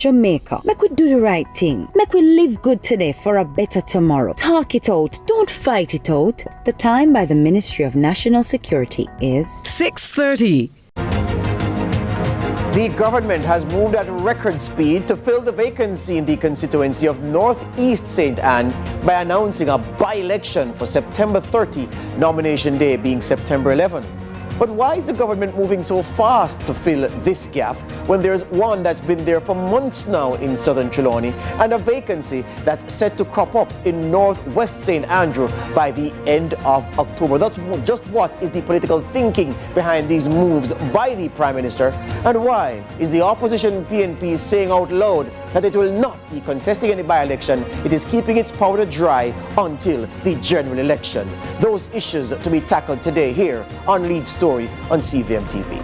Jamaica. Make we do the right thing. Make we live good today for a better tomorrow. Talk it out. Don't fight it out. The time by the Ministry of National Security is 6:30. The government has moved at record speed to fill the vacancy in the constituency of North East St. Anne by announcing a by-election for September 30, nomination day being September 11. But why is the government moving so fast to fill this gap when there's one that's been there for months now in southern Trelawney and a vacancy that's set to crop up in northwest St. Andrew by the end of October? That's just what is the political thinking behind these moves by the Prime Minister, and why is the opposition PNP saying out loud that it will not be contesting any by-election? It is keeping its powder dry until the general election. Those issues to be tackled today here on Lead Story on CVM TV.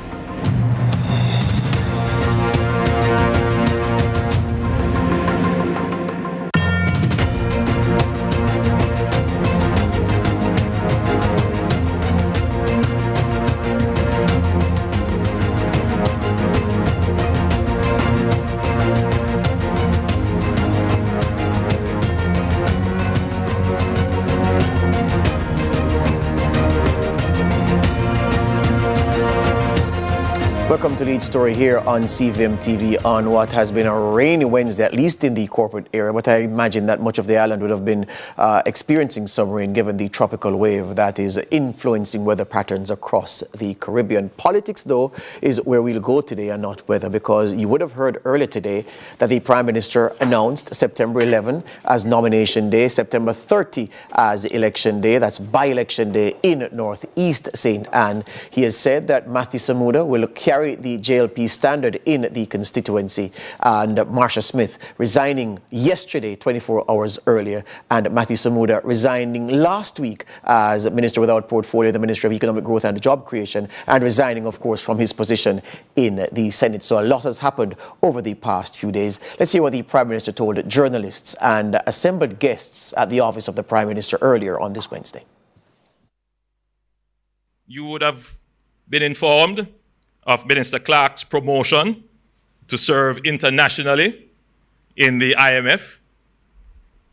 Welcome to Lead Story here on CVM TV on what has been a rainy Wednesday, at least in the corporate area. But I imagine that much of the island would have been experiencing some rain given the tropical wave that is influencing weather patterns across the Caribbean. Politics, though, is where we'll go today and not weather, because you would have heard earlier today that the Prime Minister announced September 11 as nomination day, September 30 as election day. That's by-election day in Northeast St. Anne. He has said that Matthew Samuda will carry the JLP standard in the constituency, and Marsha Smith resigning yesterday, 24 hours earlier, and Matthew Samuda resigning last week as Minister without portfolio, the Ministry of Economic Growth and Job Creation, and resigning, of course, from his position in the Senate. So a lot has happened over the past few days. Let's hear what the Prime Minister told journalists and assembled guests at the office of the Prime Minister earlier on this Wednesday. You would have been informed of Minister Clark's promotion to serve internationally in the IMF.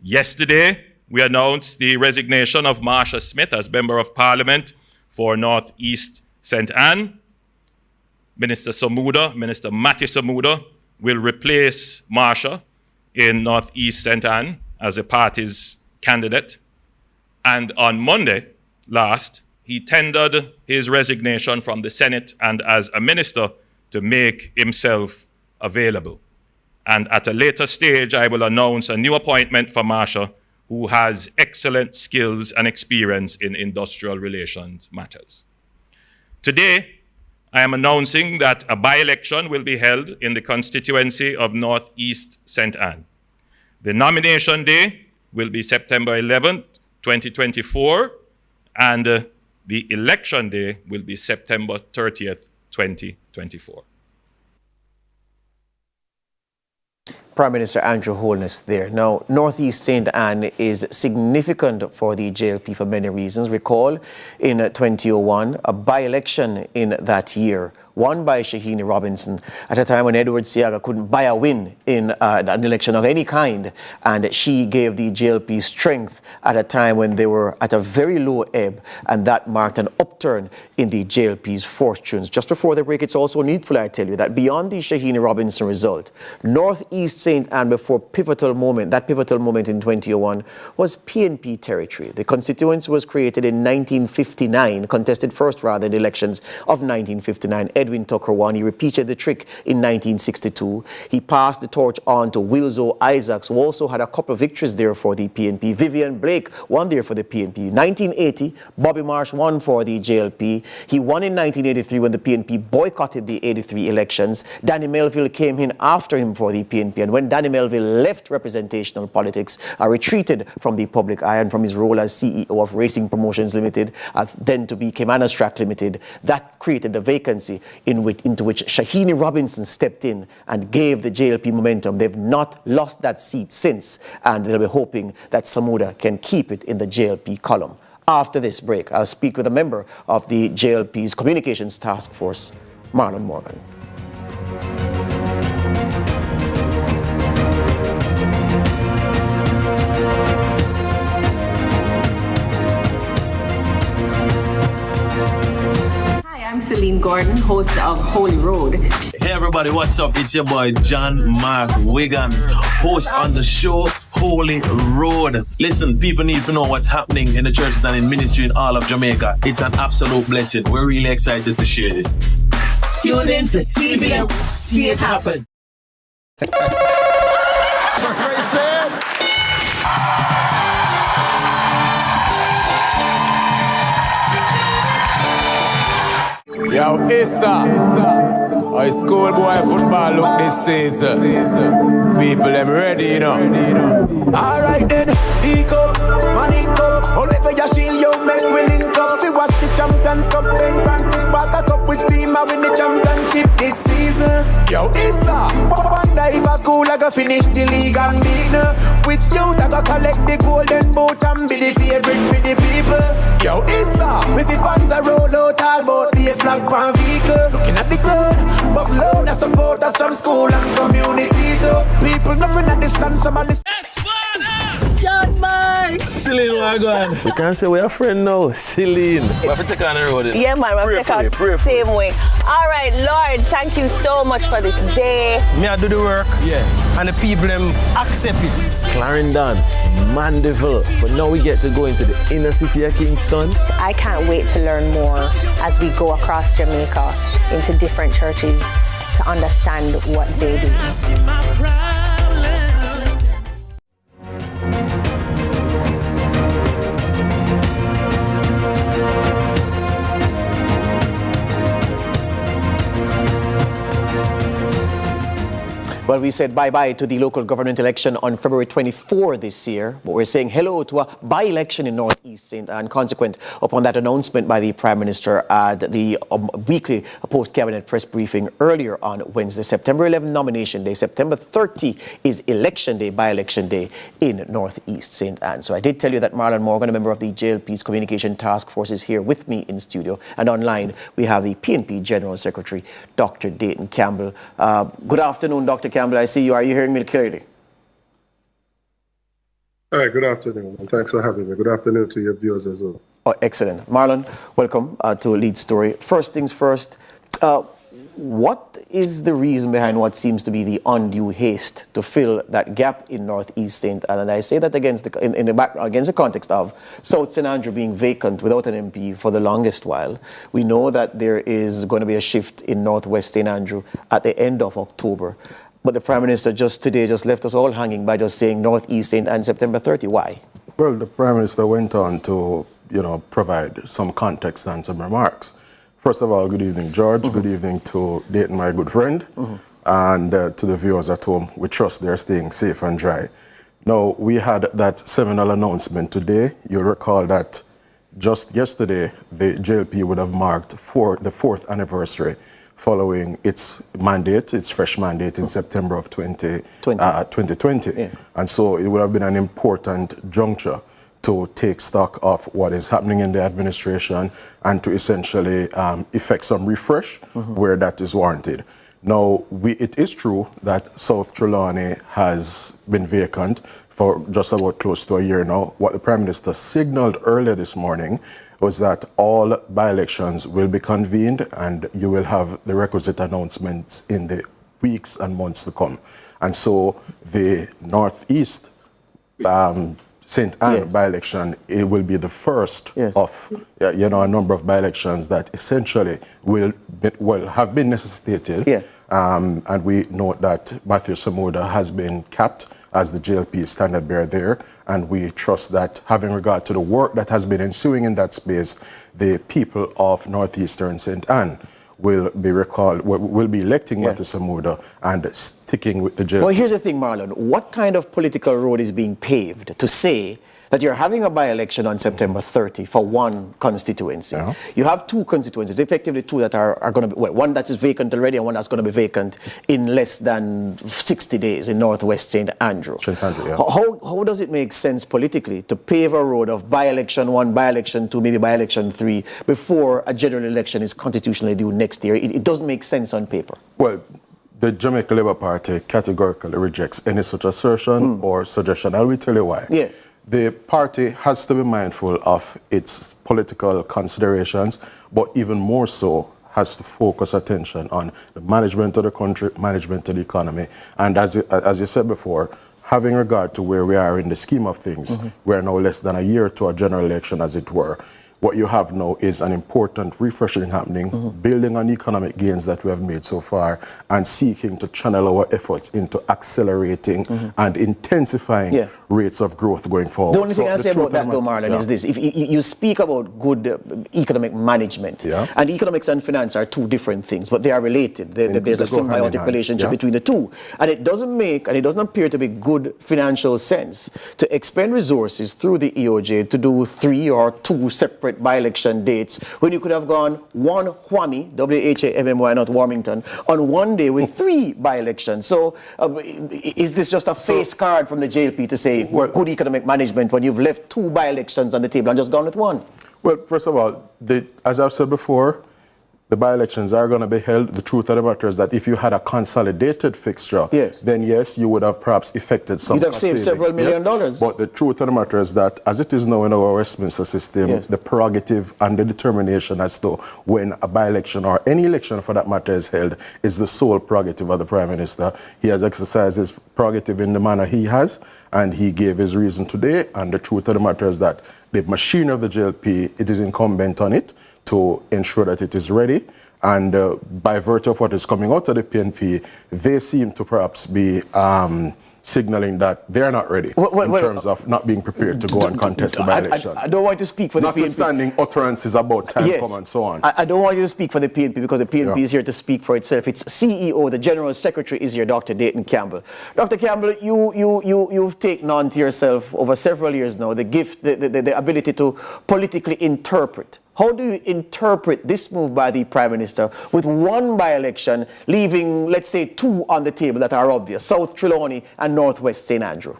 Yesterday, we announced the resignation of Marsha Smith as Member of Parliament for North East St. Anne. Minister Matthew Samuda will replace Marsha in North East St. Anne as the party's candidate. And on Monday last, he tendered his resignation from the Senate and as a minister to make himself available. And at a later stage, I will announce a new appointment for Marsha, who has excellent skills and experience in industrial relations matters. Today, I am announcing that a by-election will be held in the constituency of North East St. Anne. The nomination day will be September 11th, 2024, and the election day will be September 30th, 2024. Prime Minister Andrew Holness there. Now, Northeast St. Anne is significant for the JLP for many reasons. Recall in 2001, a by-election in that year, won by Shahini Robinson at a time when Edward Siaga couldn't buy a win in an election of any kind. And she gave the JLP strength at a time when they were at a very low ebb, and that marked an upturn in the JLP's fortunes. Just before the break, it's also needful, I tell you, that beyond the Shahini Robinson result, Northeast St. Anne, before that pivotal moment in 2001, was PNP territory. The constituency was created in 1959, contested first rather in the elections of 1959. Edwin Tucker won. He repeated the trick in 1962. He passed the torch on to Wilzo Isaacs, who also had a couple of victories there for the PNP. Vivian Blake won there for the PNP. 1980, Bobby Marsh won for the JLP. He won in 1983 when the PNP boycotted the 83 elections. Danny Melville came in after him for the PNP, and when Danny Melville left representational politics, retreated from the public eye and from his role as CEO of Racing Promotions Limited, then to become Anastrack Limited, that created the vacancy into which Shahini Robinson stepped in and gave the JLP momentum. They've not lost that seat since, and they'll be hoping that Samuda can keep it in the JLP column. After this break, I'll speak with a member of the JLP's Communications Task Force, Marlon Morgan. Eileen Gordon, host of Holy Road. Hey everybody, what's up? It's your boy John Mark Wigan, host on the show Holy Road. Listen, people need to know what's happening in the churches and in ministry in all of Jamaica. It's an absolute blessing. We're really excited to share this. Tune in to CVM. See it happen. Yo, Issa, high school boy football look this season. People, them ready, you know. Alright then, Eco, Manico, Oliver Yashil, yo, make we link up. We watch the Champions Cup, then Francis Walker Cup. Which team are win the championship this season? Yo, Issa, wonder if a school I go finish the league and beat no. Which youth I go collect the golden boot and be the favorite for the people? Yo, Issa, we see fans a roll out all about the flag pan vehicle. Looking at the crowd, but load the supporters from school and community too. People nothing at distance, I'm a list. John Mark! Celine, where you going? We can't say we're a friend now, Celine. We have to take on the road. Yeah, man, we'll take out the same way. All right, Lord, thank you so much for this day. Me, I do the work. Yeah. And the people, them accept it. Clarendon, Mandeville. But now we get to go into the inner city of Kingston. I can't wait to learn more as we go across Jamaica into different churches to understand what they do. Well, we said bye-bye to the local government election on February 24 this year, but we're saying hello to a by-election in North East St. Anne, consequent upon that announcement by the Prime Minister at the weekly post-cabinet press briefing earlier on Wednesday. September 11 nomination day, September 30 is election day, by-election day in North East St. Anne. So I did tell you that Marlon Morgan, a member of the JLP's Communication Task Force, is here with me in studio. And online, we have the PNP General Secretary, Dr. Dayton Campbell. Good afternoon, Dr. Campbell. I see you. Are you hearing me clearly? All right, good afternoon, and thanks for having me. Good afternoon to your viewers as well. Oh, excellent. Marlon, welcome to Lead Story. First things first, what is the reason behind what seems to be the undue haste to fill that gap in North East St. Anne? And I say that against the context of South St. Andrew being vacant without an MP for the longest while. We know that there is going to be a shift in North West St. Andrew at the end of October. But the Prime Minister today left us all hanging by just saying North East St. Anne September 30. Why? Well, the Prime Minister went on to, provide some context and some remarks. First of all, good evening, George. Good evening to Dayton, my good friend, and to the viewers at home. We trust they're staying safe and dry. Now, we had that seminal announcement today. You'll recall that just yesterday, the JLP would have marked the fourth anniversary following its mandate, its fresh mandate in September of 2020. Yes. And so it would have been an important juncture to take stock of what is happening in the administration and to essentially effect some refresh where that is warranted. Now, it is true that South Trelawney has been vacant for just about close to a year now. What the Prime Minister signaled earlier this morning was that all by-elections will be convened and you will have the requisite announcements in the weeks and months to come. And so the Northeast St. Anne by-election, it will be the first of a number of by-elections that essentially will have been necessitated. And we note that Matthew Samuda has been capped as the JLP standard bearer there, and we trust that, having regard to the work that has been ensuing in that space, the people of Northeastern St. Anne will be electing Matthew Samuda and sticking with the JLP. Well, here's the thing, Marlon. What kind of political road is being paved to say that you're having a by-election on September 30 for one constituency? You have two constituencies, effectively two that are going to be, one that is vacant already and one that's going to be vacant in less than 60 days in Northwest St. Andrew. How does it make sense politically to pave a road of by-election 1, by-election 2, maybe by-election 3 before a general election is constitutionally due next year? It doesn't make sense on paper. Well, the Jamaica Labour Party categorically rejects any such assertion or suggestion. I will tell you why. Yes. The party has to be mindful of its political considerations, but even more so has to focus attention on the management of the country, management of the economy. And as you said before, having regard to where we are in the scheme of things, we are now less than a year to a general election, as it were. What you have now is an important refreshing happening, building on economic gains that we have made so far, and seeking to channel our efforts into accelerating and intensifying rates of growth going forward. The only thing I say about that, though, Marlon, is this. If you speak about good economic management, and economics and finance are two different things, but they are related. There's a symbiotic relationship between the two. And it doesn't appear to be good financial sense to expend resources through the EOJ to do 3 or 2 separate by-election dates when you could have gone one WHAMI, W-H-A-M-M-Y, not Warmington, on one day with 3 by-elections. So is this just a face card from the JLP to say good economic management when you've left 2 by-elections on the table and just gone with 1? Well, first of all, as I've said before, the by-elections are going to be held. The truth of the matter is that if you had a consolidated fixture, then yes, you would have perhaps effected some You'd have saved several $1 million. But the truth of the matter is that as it is now in our Westminster system, the prerogative and the determination as to when a by-election or any election for that matter is held is the sole prerogative of the Prime Minister. He has exercised his prerogative in the manner he has, and he gave his reason today. And the truth of the matter is that the machine of the JLP, it is incumbent on it to ensure that it is ready. And by virtue of what is coming out of the PNP, they seem to perhaps be signaling that they're not ready in terms of not being prepared to go and contest the by-election. I don't want to speak for the PNP. Notwithstanding utterances about time come and so on. I don't want you to speak for the PNP because the PNP is here to speak for itself. Its CEO, the General Secretary, is here, Dr. Dayton Campbell. Dr. Campbell, you've taken on to yourself over several years now the gift, the ability to politically interpret. How do you interpret this move by the Prime Minister with 1 by-election, leaving, let's say, 2 on the table that are obvious, South Trelawney and Northwest St. Andrew?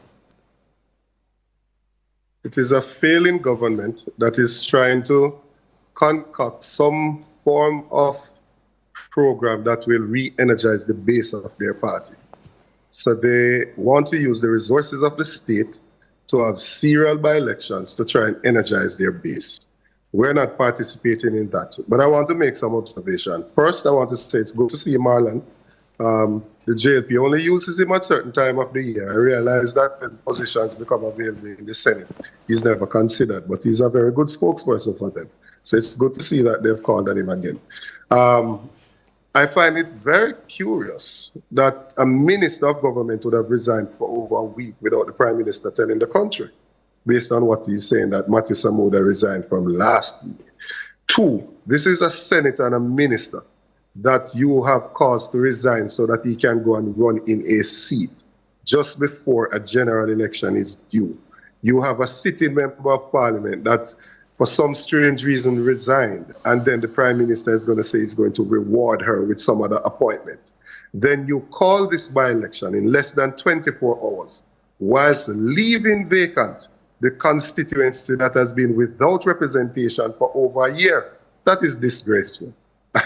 It is a failing government that is trying to concoct some form of program that will re-energize the base of their party. So they want to use the resources of the state to have serial by-elections to try and energize their base. We're not participating in that. But I want to make some observations. First, I want to say it's good to see Marlon. The JLP only uses him at certain time of the year. I realize that when positions become available in the Senate, he's never considered, but he's a very good spokesperson for them. So it's good to see that they've called on him again. I find it very curious that a minister of government would have resigned for over a week without the Prime Minister telling the country, based on what he's saying, that Matthew Samuda resigned from last year. 2, this is a senator and a minister that you have caused to resign so that he can go and run in a seat just before a general election is due. You have a sitting member of parliament that for some strange reason resigned, and then the Prime Minister is going to say he's going to reward her with some other appointment. Then you call this by-election in less than 24 hours, whilst leaving vacant the constituency that has been without representation for over a year. That is disgraceful.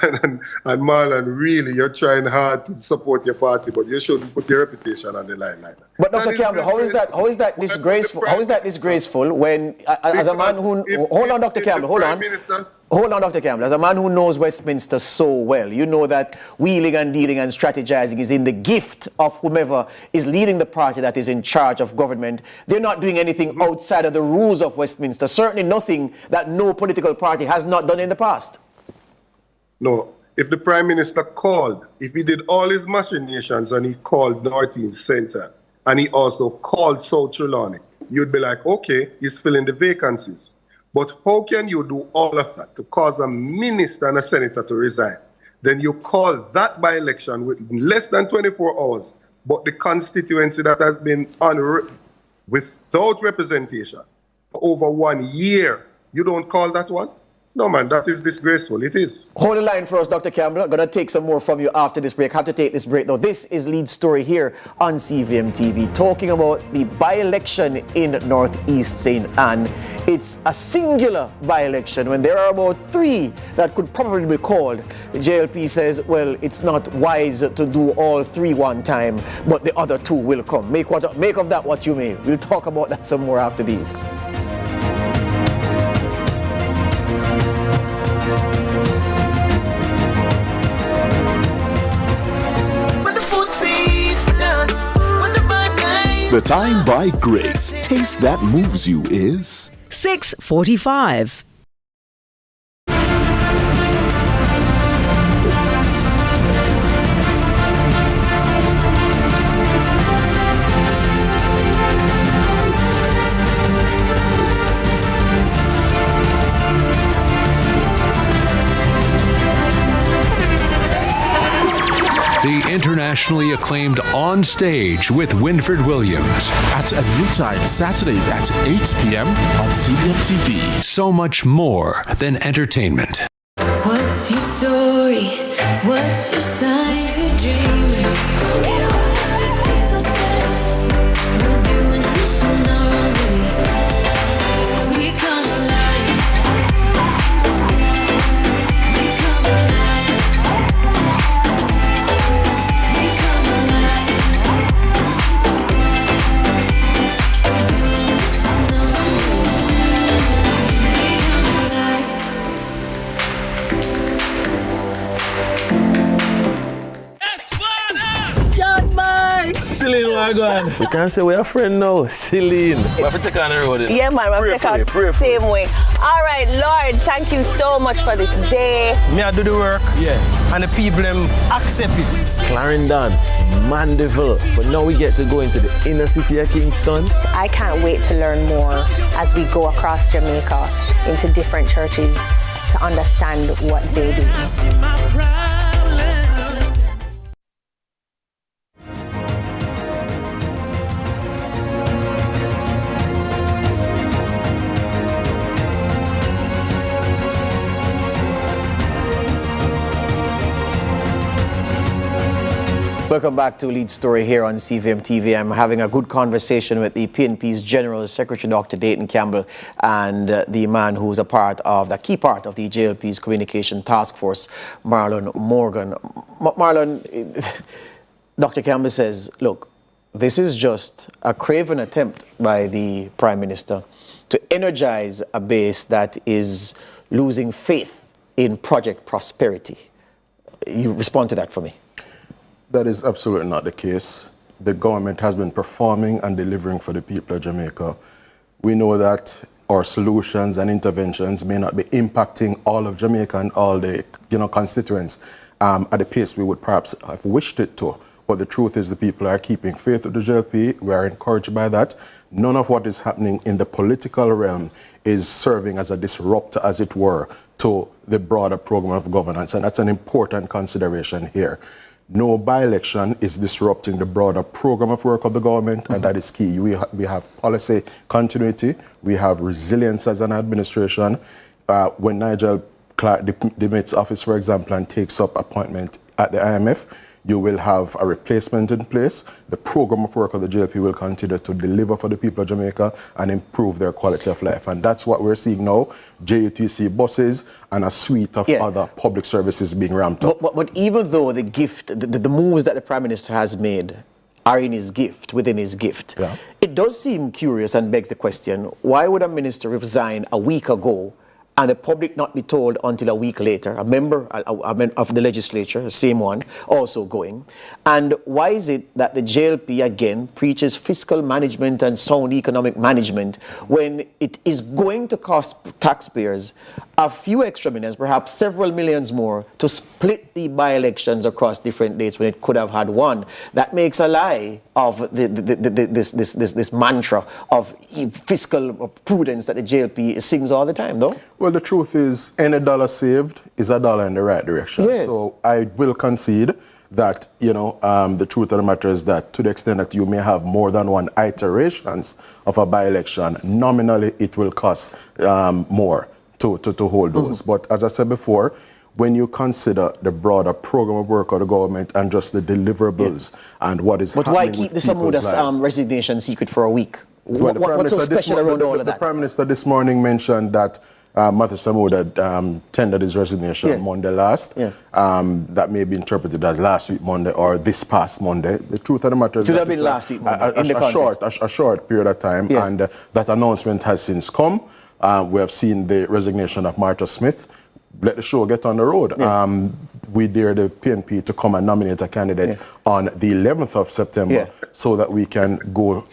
And Marlon, really, you're trying hard to support your party, but you shouldn't put your reputation on the line like that. But Dr. Campbell, how is that disgraceful? How is that disgraceful when, as a man who, hold on, Dr. Campbell, hold on. Hold on, Dr. Campbell. As a man who knows Westminster so well, you know that wheeling and dealing and strategizing is in the gift of whomever is leading the party that is in charge of government. They're not doing anything outside of the rules of Westminster. Certainly nothing that no political party has not done in the past. No, if the Prime Minister called, if he did all his machinations and he called Northeast Centre and he also called South Trelawney, you'd be like, okay, he's filling the vacancies. But how can you do all of that to cause a minister and a senator to resign? Then you call that by-election with less than 24 hours, but the constituency that has been without representation for over 1 year, you don't call that one? No, man, that is disgraceful. It is. Hold the line for us, Dr. Campbell. I'm going to take some more from you after this break. I have to take this break, though. This is Lead Story here on CVM TV, talking about the by-election in Northeast St. Anne. It's a singular by-election when there are about 3 that could probably be called. The JLP says, well, it's not wise to do all 3 one time, but the other 2 will come. Make of that what you may. We'll talk about that some more after these. time by Grace. Taste that moves you is 6:45. The internationally acclaimed On Stage with Winfred Williams. at a new time, Saturdays at 8 p.m. on CVM TV. So much more than entertainment. What's your story? What's your sign? Who dreamers? Don't care what other people say. We're doing this in our own way. We come alive. We come alive. We come alive. We're doing this in our own way. John Mark! Celine, where you going? We can't say we're a friend now. Celine. We have to take on the road. Yeah, man, we'll take out the same way. All right, Lord, thank you so much for this day. Me, I do the work. Yeah. And the people them accept it. Clarendon, Mandeville. But now we get to go into the inner city of Kingston. I can't wait to learn more as we go across Jamaica into different churches to understand what they do. Welcome back to Lead Story here on CVM TV. I'm having a good conversation with the PNP's General Secretary, Dr. Dayton Campbell, and the man who's the key part of the JLP's Communication Task Force, Marlon Morgan. Marlon, Dr. Campbell says, look, this is just a craven attempt by the Prime Minister to energize a base that is losing faith in Project Prosperity. You respond to that for me. That is absolutely not the case. The government has been performing and delivering for the people of Jamaica. We know that our solutions and interventions may not be impacting all of Jamaica and all the constituents at the pace we would perhaps have wished it to. But the truth is the people are keeping faith with the JLP. We are encouraged by that. None of what is happening in the political realm is serving as a disruptor, as it were, to the broader program of governance. And that's an important consideration here. No by-election is disrupting the broader program of work of the government, and that is key. We have policy continuity, we have resilience as an administration. When Nigel Clark demits office, for example, and takes up appointment at the IMF, you will have a replacement in place. The program of work of the JLP will continue to deliver for the people of Jamaica and improve their quality of life. And that's what we're seeing now, JUTC buses and a suite of other public services being ramped up. But even though the moves that the Prime Minister has made are within his gift, it does seem curious and begs the question, why would a minister resign a week ago and the public not be told until a week later? A member of the legislature, the same one, also going. And why is it that the JLP again preaches fiscal management and sound economic management when it is going to cost taxpayers a few extra millions, perhaps several millions more, to split the by-elections across different dates when it could have had one? That makes a lie of this mantra of fiscal prudence that the JLP sings all the time, though. Well, the truth is, any dollar saved is a dollar in the right direction. Yes. So I will concede that, the truth of the matter is that to the extent that you may have more than one iterations of a by-election, nominally it will cost more to hold those. But as I said before, when you consider the broader program of work of the government and just the deliverables and what is happening with why keep the Samuda's resignation secret for a week? Well, What's so special around all of that? The Prime Minister this morning mentioned that Matthew Samuda tendered his resignation Monday last. Yes. That may be interpreted as last week Monday or this past Monday. The truth of the matter is it should have been last week Monday, a short period of time, and that announcement has since come. We have seen the resignation of Martha Smith. Let the show get on the road. We dare the PNP to come and nominate a candidate on the 11th of September so that we can go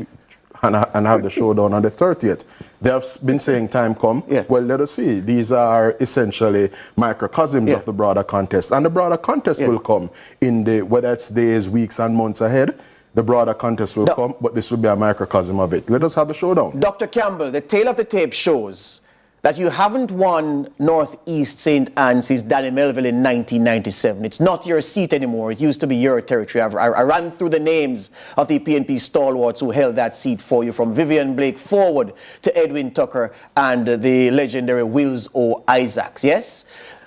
and have the showdown on the 30th. They have been saying time come. Yeah. Well, let us see. These are essentially microcosms of the broader contest. And the broader contest will come in the, whether it's days, weeks, and months ahead. The broader contest will come, but this will be a microcosm of it. Let us have the showdown. Dr. Campbell, the tale of the tape shows that you haven't won Northeast St. Anne since Danny Melville in 1997. It's not your seat anymore. It used to be your territory. I ran through the names of the PNP stalwarts who held that seat for you, from Vivian Blake forward to Edwin Tucker and the legendary Wills O. Isaacs, yes?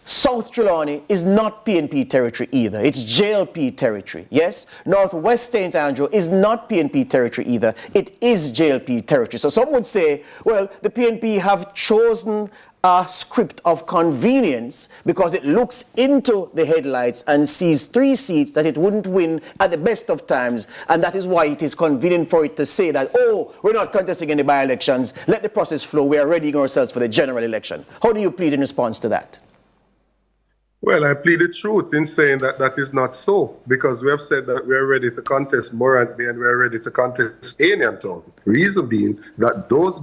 South Trelawney is not PNP territory either. It's JLP territory, yes? Northwest St. Andrew is not PNP territory either. It is JLP territory. So some would say, well, the PNP have chosen a script of convenience because it looks into the headlights and sees 3 seats that it wouldn't win at the best of times, and that is why it is convenient for it to say that, oh, we're not contesting any by-elections, let the process flow, we are readying ourselves for the general election. How do you plead in response to that? Well, I plead the truth in saying that that is not so, because we have said that we are ready to contest Morant Bay and we are ready to contest Town. Reason being that those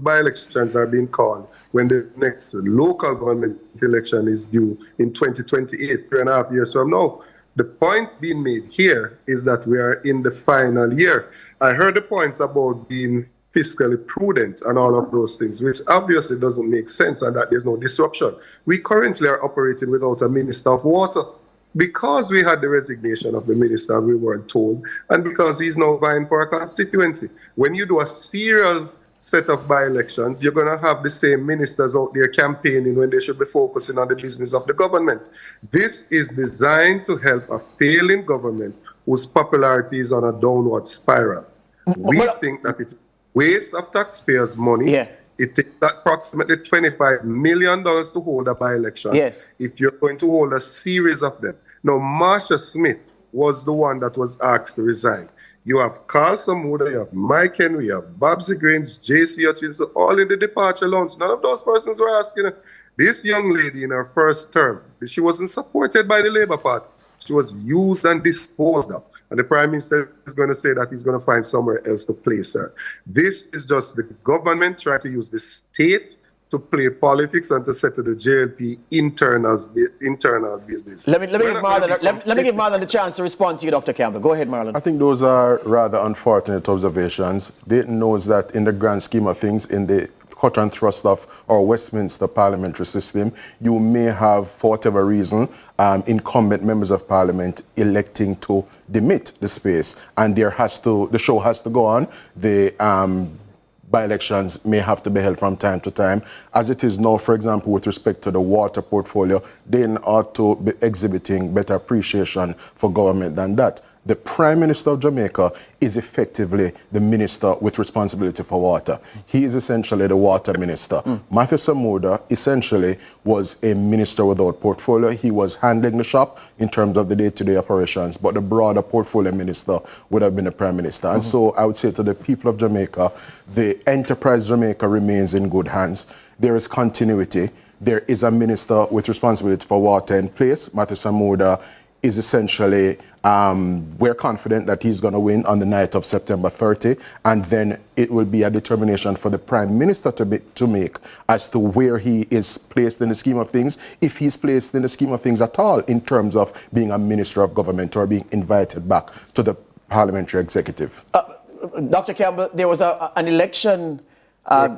by-elections are being called when the next local government election is due in 2028, 3.5 years from now. The point being made here is that we are in the final year. I heard the points about being fiscally prudent and all of those things, which obviously doesn't make sense, and that there's no disruption. We currently are operating without a Minister of Water because we had the resignation of the minister and we weren't told, and because he's now vying for a constituency. When you do a serial set of by-elections, you're going to have the same ministers out there campaigning when they should be focusing on the business of the government. This is designed to help a failing government whose popularity is on a downward spiral. We think that it's waste of taxpayers' money. It takes approximately $25 million to hold a by-election. If you're going to hold a series of them. Now, Marsha Smith was the one that was asked to resign. You have Carl Samuda, you have Mike Henry, you have Babsy Grains, J.C. Hutchinson, all in the departure lounge. None of those persons were asking her. This young lady in her first term, she wasn't supported by the Labour Party. She was used and disposed of. And the Prime Minister is going to say that he's going to find somewhere else to place her. This is just the government trying to use the state to play politics and to settle the JLP internal business. Let me give Marlon the chance to respond to you, Dr. Campbell. Go ahead, Marlon. I think those are rather unfortunate observations. Dayton knows that in the grand scheme of things, in the cut and thrust of our Westminster parliamentary system, you may have, for whatever reason, incumbent members of parliament electing to demit the space, and the show has to go on. The by-elections may have to be held from time to time. As it is now, for example, with respect to the water portfolio, they ought to be exhibiting better appreciation for government than that. The Prime Minister of Jamaica is effectively the minister with responsibility for water. He is essentially the water minister. Matthew Samuda essentially was a minister without portfolio. He was handling the shop in terms of the day-to-day operations, but the broader portfolio minister would have been the Prime Minister. And so I would say to the people of Jamaica, the enterprise Jamaica remains in good hands. There is continuity. There is a minister with responsibility for water in place. Matthew Samuda is essentially, we're confident that he's going to win on the night of September 30, and then it will be a determination for the Prime Minister to make as to where he is placed in the scheme of things, if he's placed in the scheme of things at all, in terms of being a Minister of Government or being invited back to the parliamentary executive. Dr. Campbell, there was an election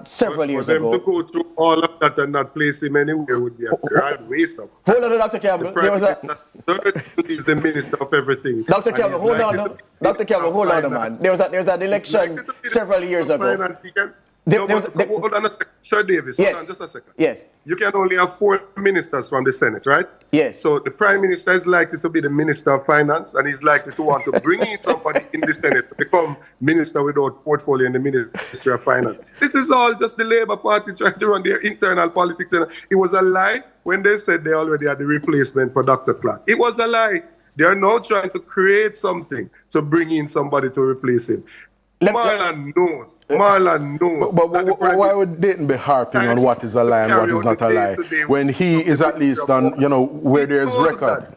several years ago. For them to go through all of that and not place him anywhere would be a grand waste of time. Hold on, Dr. Campbell. There was he's the minister of everything. Dr. Campbell, hold on. Dr. Campbell, hold on, man. There's an election several years ago. Hold on a second. Sir Davis, hold on just a second. Yes. You can only have 4 ministers from the Senate, right? Yes. So the Prime Minister is likely to be the Minister of Finance, and he's likely to want to bring in somebody in the Senate to become Minister without portfolio in the Ministry of Finance. This is all just the Labour Party trying to run their internal politics. And it was a lie when they said they already had the replacement for Dr. Clark. It was a lie. They are now trying to create something to bring in somebody to replace him. Marlon knows. But why would Dayton be harping on what is a lie and what is not a lie when he is at least on, where there's record?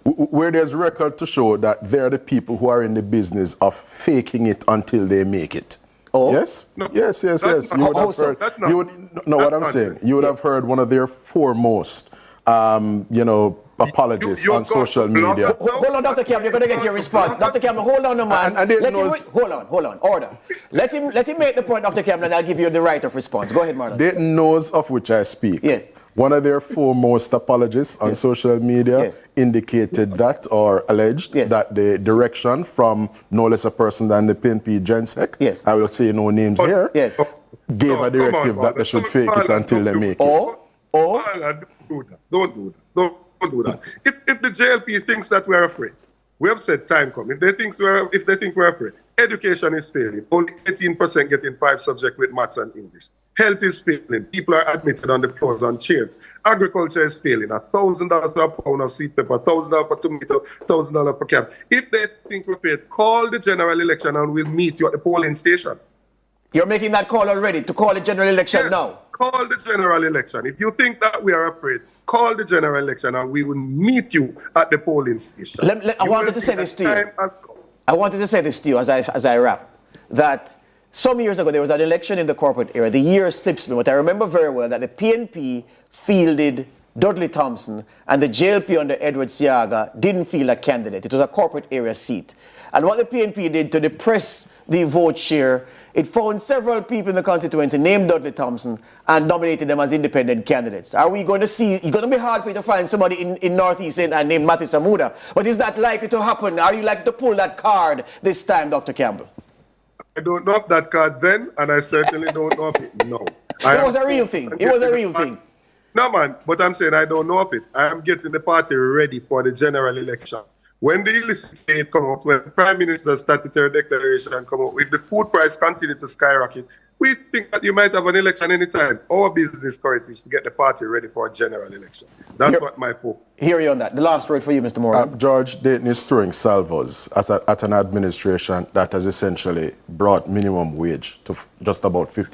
where there's record to show that they're the people who are in the business of faking it until they make it. Oh? Yes? No, yes. You would have heard, that's not, you would, no, what I'm saying, you would have heard one of their foremost, apologists on social media. Hold on, Dr. Campbell, you're going to get your response. Dr. Campbell, hold on, man. Hold on, order. Let him make the point, Dr. Campbell, and I'll give you the right of response. Go ahead, Marlon. Dayton knows of which I speak. Yes. One of their foremost apologists on social media indicated that, or alleged that the direction from no less a person than the PNP Gensec, I will say no names here, gave a directive that they should fake it until they make it. Don't do that. If the JLP thinks that we're afraid, we have said time come. If they think we're afraid, education is failing. Only 18% getting 5 subjects with maths and English. Health is failing. People are admitted on the floors on chairs. Agriculture is failing. $1,000 for a pound of sweet pepper, $1,000 for tomato, $1,000 for cab. If they think we're afraid, call the general election and we'll meet you at the polling station. You're making that call already to call the general election now? Call the general election. If you think that we are afraid, call the general election and we will meet you at the polling station. I wanted to say this to you. I wanted to say this to you as I wrap, that some years ago there was an election in the corporate area. The year slips me, but I remember very well that the PNP fielded Dudley Thompson and the JLP under Edward Siaga didn't field a candidate. It was a corporate area seat. And what the PNP did to depress the vote share, it found several people in the constituency named Dudley Thompson and nominated them as independent candidates. Are we going to see, it's going to be hard for you to find somebody in Northeast named Matthew Samuda, but is that likely to happen? Are you likely to pull that card this time, Dr. Campbell? I don't know if that card then, and I certainly don't know if it now. It was a real thing. It was a real thing. No, man, but I'm saying I don't know of it. I am getting the party ready for the general election. When the illicit aid come out, when the Prime Minister's statutory declaration come out, if the food price continue to skyrocket, we think that you might have an election anytime. Our business currently is to get the party ready for a general election. That's what my focus. Hear you on that. The last word for you, Mr. Moran. George, Dayton is throwing salvos at an administration that has essentially brought minimum wage to just about 50